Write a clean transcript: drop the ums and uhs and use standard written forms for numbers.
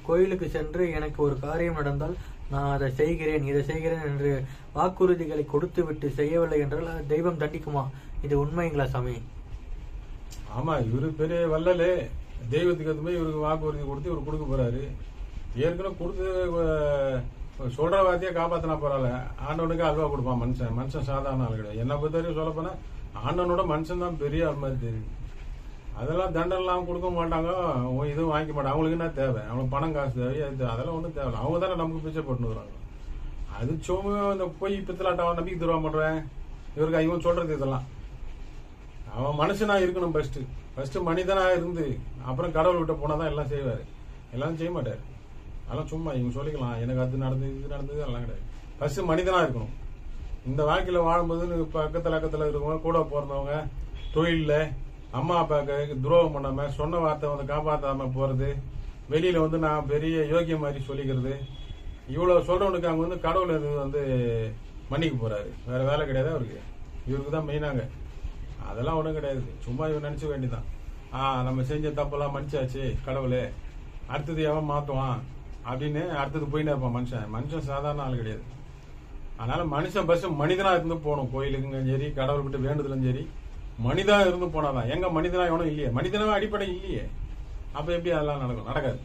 கோயிலுக்கு சென்று எனக்கு ஒரு காரியம் நடந்தால் நான் அதை செய்கிறேன், இதை செய்கிறேன் என்று வாக்குறுதிகளை கொடுத்து விட்டு செய்யவில்லை என்றால் தெய்வம் தண்டிக்குமா? இது உண்மைங்களா சாமி? ஆமா, இவரு பெரிய வல்லலே. தெய்வத்துக்கு ஏற்ற மாதிரி இவருக்கு வாக்குறுதி கொடுத்து இவரு கொடுக்க போறாரு. ஏற்கனவே கொடுத்து சொல்ற வார்த்தையை காப்பாத்தினா பரவாயில்ல. ஆண்டவனுக்கு அல்வா கொடுப்பான் மனுஷன். மனுஷன் சாதாரண ஆள் கிடையாது. என்னை பொறுத்த வரைக்கும் சொல்ல போனா ஆண்டவனோட மனுஷன் தான் பெரிய ஆள் மாதிரி தெரியுது. அதெல்லாம் தண்டெல்லாம் கொடுக்க மாட்டாங்க, இதுவும் வாங்கிக்க மாட்டாங்க. அவங்களுக்கு என்ன தேவை? அவங்களுக்கு பணம் காசு தேவை, அதெல்லாம் ஒன்றும் தேவை. அவங்க தானே நமக்கு பிச்சை போட்டுன்னு வராங்க. அது சும்மா இந்த போய் பித்தலாட்டம் நம்பிக்கை தருவா பண்றேன் இவருக்கு இவன் சொல்றது. இதெல்லாம் அவன் மனுஷனா இருக்கணும். ஃபர்ஸ்ட் மனிதனா இருந்து அப்புறம் கடவுள் விட்ட போனாதான் எல்லாம் செய்வாரு. எல்லாம் செய்ய மாட்டாரு. அதெல்லாம் சும்மா இவங்க சொல்லிக்கலாம், எனக்கு அது நடந்தது இது நடந்தது அதெல்லாம் கிடையாது. ஃபர்ஸ்ட் மனிதனா இருக்கணும். இந்த வாழ்க்கையில வாழும்போது பக்கத்துல இருக்கவங்க, கூட பிறந்தவங்க, தொழில அம்மா அப்பாவுக்கு துரோகம் பண்ணாம, சொன்ன வார்த்தை வந்து காப்பாற்றாம போறது, வெளியில வந்து நான் பெரிய யோகிய மாதிரி சொல்லிக்கிறது, இவ்வளவு சொல்றவனுக்கு அவங்க வந்து கடவுள் வந்து மன்னிக்க போறாரு. வேற வேலை கிடையாது அவருக்கு. இவருக்கு தான் மெயினாங்க. அதெல்லாம் ஒன்றும் கிடையாது. சும்மா இவன் நினைச்ச வேண்டியதான். நம்ம செஞ்ச தப்பெல்லாம் மன்னிச்சாச்சு கடவுளே, அடுத்தது எவன் மாத்துவான் அப்படின்னு அடுத்தது போயின்னு இருப்பான் மனுஷன். மனுஷன் சாதாரண ஆள் கிடையாது. அதனால மனுஷன் பஸ் மனிதனா இருந்து போகணும். கோயிலுக்கும் சரி, கடவுள் கிட்ட வேண்டுதலும் சரி, மனிதனா இருந்து போனாதான். எங்க மனிதனா எவனும் இல்லையே, மனிதனாவே அடிப்படை இல்லையே. அப்ப எப்படி அதெல்லாம் நடக்கும்? நடக்காது.